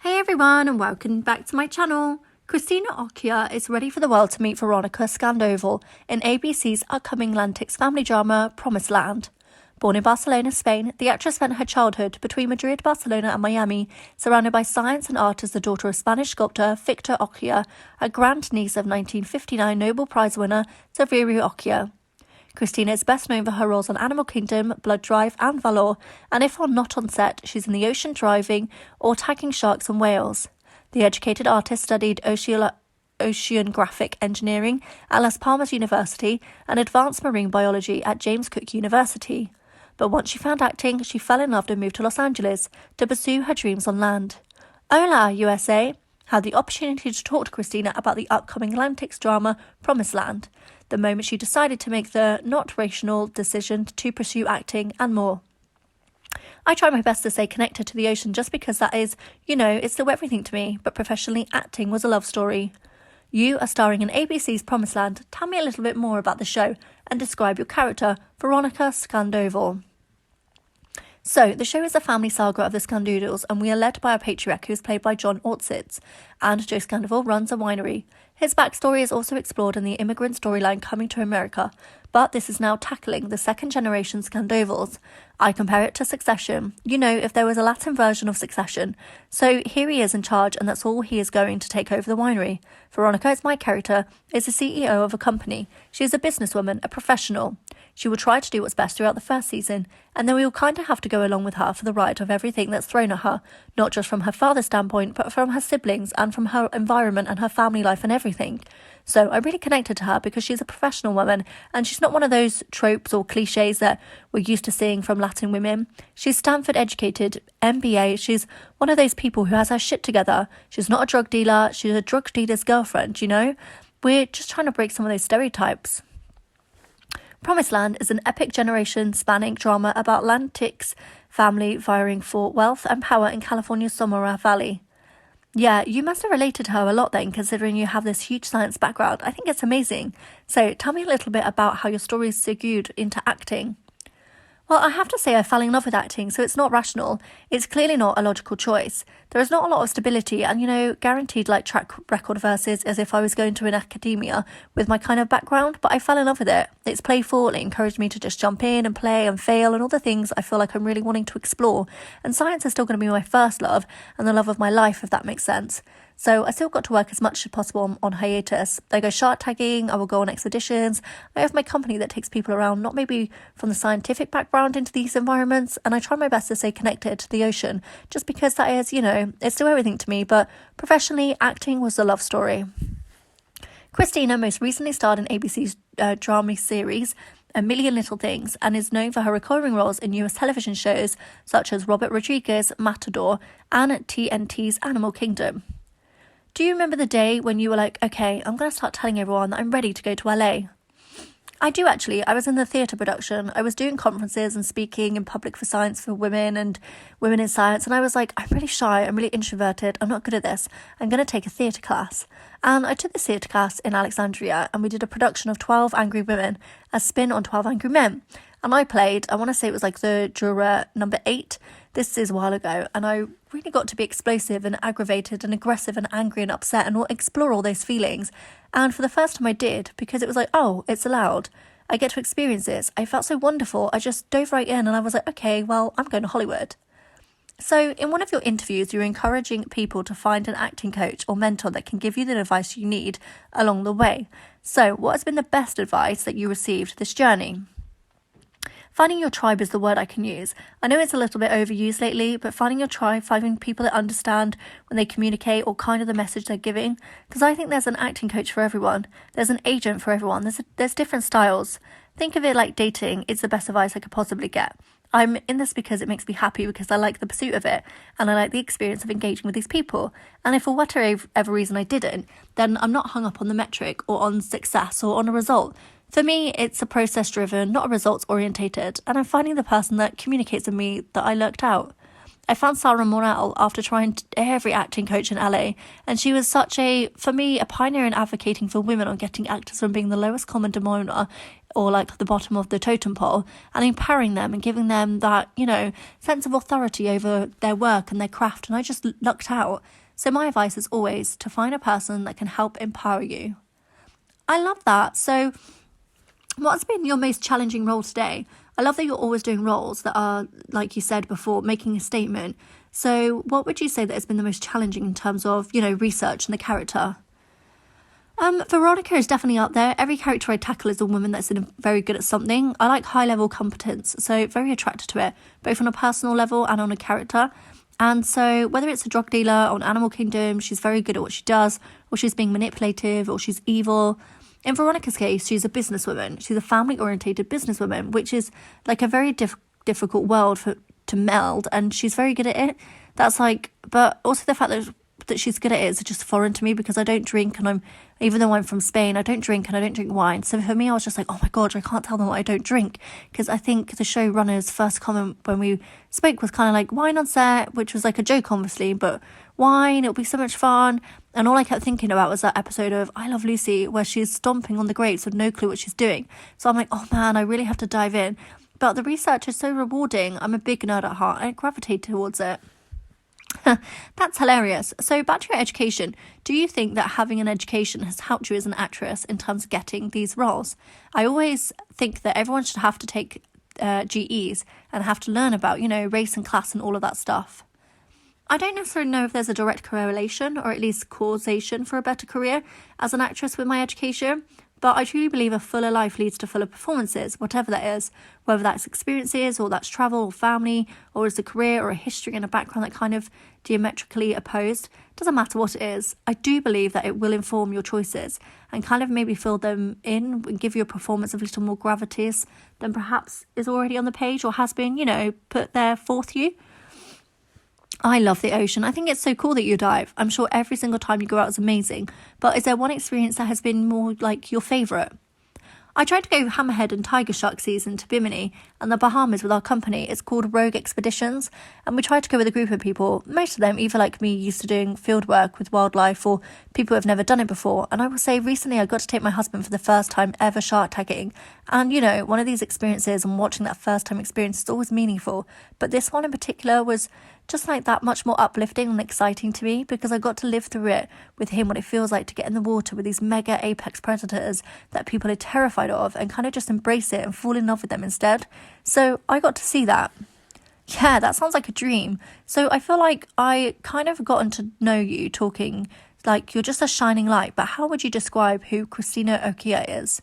Hey everyone and welcome back to my channel. Christina Ochoa is ready for the world to meet Veronica Sandoval in ABC's upcoming Latinx family drama Promised Land. Born in Barcelona, Spain, the actress spent her childhood between Madrid, Barcelona and Miami, surrounded by science and art as the daughter of Spanish sculptor Victor Ochoa, a grandniece of 1959 Nobel Prize winner Severo Ochoa. Christina is best known for her roles on Animal Kingdom, Blood Drive and Valor, and if not on set, she's in the ocean driving or tagging sharks and whales. The educated artist studied Oceanographic Engineering at Las Palmas University and Advanced Marine Biology at James Cook University. But once she found acting, she fell in love and moved to Los Angeles to pursue her dreams on land. Hola, USA! Had the opportunity to talk to Christina about the upcoming Latinx drama Promised Land, the moment she decided to make the not rational decision to pursue acting and more. I try my best to stay connected to the ocean just because that is, it's still everything to me, but professionally acting was a love story. You are starring in ABC's Promised Land. Tell me a little bit more about the show and describe your character, Veronica Sandoval. So, the show is a family saga of the Scandoodles, and we are led by a patriarch who is played by John Ortsitz, and Joe Sandoval runs a winery. His backstory is also explored in the immigrant storyline Coming to America, but this is now tackling the second-generation Scandovals. I compare it to Succession, if there was a Latin version of Succession. So here he is in charge, and that's all he is going to take over the winery. Veronica is my character, is the CEO of a company. She is a businesswoman, a professional. She will try to do what's best throughout the first season, and then we will kind of have to go along with her for the ride of everything that's thrown at her, not just from her father's standpoint, but from her siblings and from her environment and her family life and everything. So I really connected to her because she's a professional woman, and she's not one of those tropes or cliches that we're used to seeing from Latin women. She's Stanford educated, MBA, she's one of those people who has her shit together. She's not a drug dealer, she's a drug dealer's girlfriend, We're just trying to break some of those stereotypes. Promised Land is an epic generation-spanning drama about Latinx family vying for wealth and power in California's Sonora Valley. Yeah, you must have related to her a lot then, considering you have this huge science background. I think it's amazing. So tell me a little bit about how your story is segued into acting. Well, I have to say I fell in love with acting, so it's not rational. It's clearly not a logical choice. There is not a lot of stability and, guaranteed track record versus as if I was going to an academia with my kind of background, but I fell in love with it. It's playful, it encouraged me to just jump in and play and fail and all the things I feel like I'm really wanting to explore. And science is still going to be my first love and the love of my life, if that makes sense. So I still got to work as much as possible on hiatus. I go shark tagging, I will go on expeditions. I have my company that takes people around, not maybe from the scientific background into these environments, and I try my best to stay connected to the ocean, just because that is, it's still everything to me, but professionally, acting was the love story. Christina most recently starred in ABC's drama series, A Million Little Things, and is known for her recurring roles in US television shows such as Robert Rodriguez's Matador and TNT's Animal Kingdom. Do you remember the day when you were like, okay, I'm going to start telling everyone that I'm ready to go to LA? I do actually. I was in the theatre production. I was doing conferences and speaking in public for science for women and women in science. And I was like, I'm really shy. I'm really introverted. I'm not good at this. I'm going to take a theatre class. And I took this theatre class in Alexandria and we did a production of 12 Angry Women, a spin on 12 Angry Men. And I played, I want to say it was the juror number 8. This is a while ago. And I really got to be explosive and aggravated and aggressive and angry and upset and explore all those feelings. And for the first time I did, because it was oh, it's allowed. I get to experience this. I felt so wonderful. I just dove right in and I was like, okay, well, I'm going to Hollywood. So in one of your interviews, you're encouraging people to find an acting coach or mentor that can give you the advice you need along the way. So what has been the best advice that you received this journey? Finding your tribe is the word I can use. I know it's a little bit overused lately, but finding your tribe, finding people that understand when they communicate or kind of the message they're giving. Because I think there's an acting coach for everyone. There's an agent for everyone. There's different styles. Think of it like dating. It's the best advice I could possibly get. I'm in this because it makes me happy because I like the pursuit of it and I like the experience of engaging with these people. And if for whatever reason I didn't, then I'm not hung up on the metric or on success or on a result. For me, it's a process-driven, not a results-orientated, and I'm finding the person that communicates with me that I looked out. I found Sarah Morel after trying every acting coach in LA, and she was for me, a pioneer in advocating for women on getting actors from being the lowest common denominator, or like the bottom of the totem pole, and empowering them and giving them that, sense of authority over their work and their craft. And I just lucked out. So my advice is always to find a person that can help empower you. I love that. So what's been your most challenging role today? I love that you're always doing roles that are, like you said before, making a statement. So what would you say that has been the most challenging in terms of, research and the character? Veronica is definitely up there. Every character I tackle is a woman that's very good at something. I like high-level competence, so very attracted to it, both on a personal level and on a character. And so whether it's a drug dealer on Animal Kingdom, she's very good at what she does, or she's being manipulative, or she's evil. In Veronica's case, she's a businesswoman. She's a family-orientated businesswoman, which is like a very difficult world to meld, and she's very good at it. But also the fact that she's good at it is just foreign to me, because I don't drink, and even though I'm from Spain, I don't drink, and I don't drink wine. So for me, I was just like, oh my God, I can't tell them that I don't drink, because I think the showrunner's first comment when we spoke was kind of like, wine on set, which was like a joke, obviously, but wine, it'll be so much fun. And all I kept thinking about was that episode of I Love Lucy where she's stomping on the grapes with no clue what she's doing. So I'm like, oh man, I really have to dive in. But the research is so rewarding. I'm a big nerd at heart. I gravitate towards it. That's hilarious. So back to your education. Do you think that having an education has helped you as an actress in terms of getting these roles? I always think that everyone should have to take GEs and have to learn about, race and class and all of that stuff. I don't necessarily know if there's a direct correlation or at least causation for a better career as an actress with my education, but I truly believe a fuller life leads to fuller performances, whatever that is, whether that's experiences or that's travel or family, or is a career or a history and a background that kind of diametrically opposed. Doesn't matter what it is. I do believe that it will inform your choices and kind of maybe fill them in and give you a performance of a little more gravitas than perhaps is already on the page or has been, put there forth you. I love the ocean. I think it's so cool that you dive. I'm sure every single time you go out is amazing. But is there one experience that has been more like your favourite? I tried to go hammerhead and tiger shark season to Bimini and the Bahamas with our company. It's called Rogue Expeditions, and we tried to go with a group of people. Most of them, either like me, used to doing field work with wildlife, or people who have never done it before. And I will say recently I got to take my husband for the first time ever shark tagging. And one of these experiences and watching that first time experience is always meaningful. But this one in particular was just like that much more uplifting and exciting to me, because I got to live through it with him, what it feels like to get in the water with these mega apex predators that people are terrified of, and kind of just embrace it and fall in love with them instead. So I got to see that. Yeah, that sounds like a dream. So I feel like I kind of gotten to know you talking like you're just a shining light, but how would you describe who Christina Ochoa is?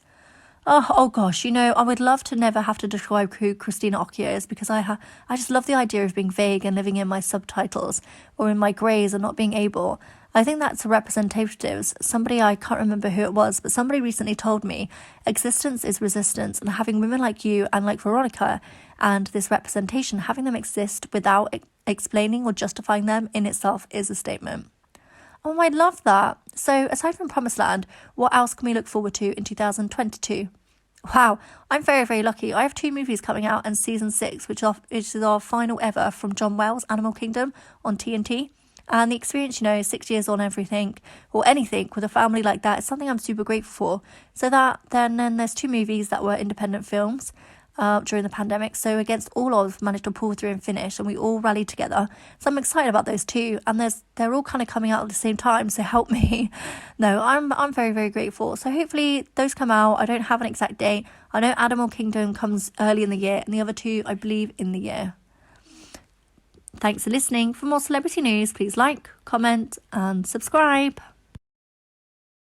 Oh gosh, I would love to never have to describe who Christina Ochoa is, because I just love the idea of being vague and living in my subtitles or in my greys and not being able. I think that's a representative. Somebody, I can't remember who it was, but somebody recently told me existence is resistance, and having women like you and like Veronica and this representation, having them exist without explaining or justifying them in itself is a statement. Oh, I love that. So aside from Promised Land, what else can we look forward to in 2022? Wow, I'm very, very lucky. I have 2 movies coming out and season 6, which is our final ever from John Wells' Animal Kingdom on TNT. And the experience, 6 years on everything or anything with a family like that is something I'm super grateful for. So then there's 2 movies that were independent films during the pandemic. So against all odds, managed to pull through and finish, and we all rallied together. So I'm excited about those 2, and they're all kind of coming out at the same time. So help me. No, I'm very, very grateful. So hopefully those come out. I don't have an exact date. I know Animal Kingdom comes early in the year, and the other 2, I believe, in the year. Thanks for listening. For more celebrity news, please like, comment, and subscribe.